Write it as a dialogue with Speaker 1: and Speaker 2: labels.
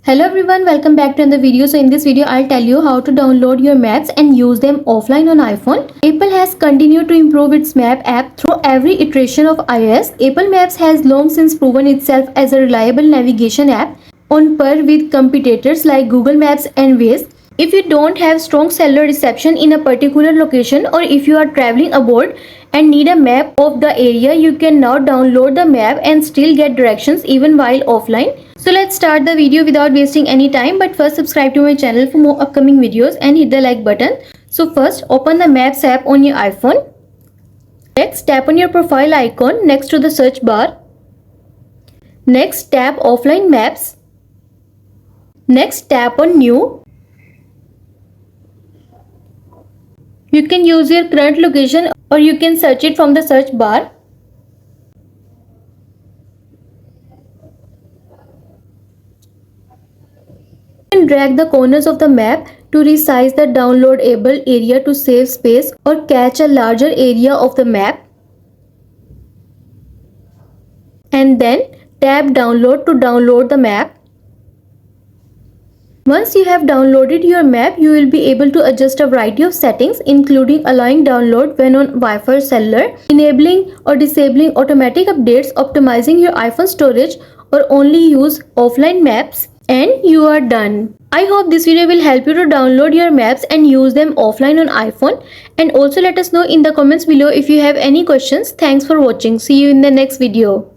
Speaker 1: Hello everyone, welcome back to another video. So in this video I'll tell you how to download your maps and use them offline on iPhone. Apple has continued to improve its map app through every iteration of iOS. Apple Maps has long since proven itself as a reliable navigation app on par with competitors like Google Maps and Waze. If you don't have strong cellular reception in a particular location, or if you are traveling abroad and need a map of the area, you can now download the map and still get directions even while offline. So let's start the video without wasting any time, but first subscribe to my channel for more upcoming videos and hit the like button. So first open the Maps app on your iPhone. Next tap on your profile icon next to the search bar. Next tap Offline Maps. Next tap on New. You can use your current location or you can search it from the search bar. You can drag the corners of the map to resize the downloadable area to save space or catch a larger area of the map. And then tap Download to download the map. Once you have downloaded your map, you will be able to adjust a variety of settings, including allowing download when on Wi-Fi or cellular, enabling or disabling automatic updates, optimizing your iPhone storage, or only use offline maps, and you are done. I hope this video will help you to download your maps and use them offline on iPhone. And also let us know in the comments below if you have any questions. Thanks for watching. See you in the next video.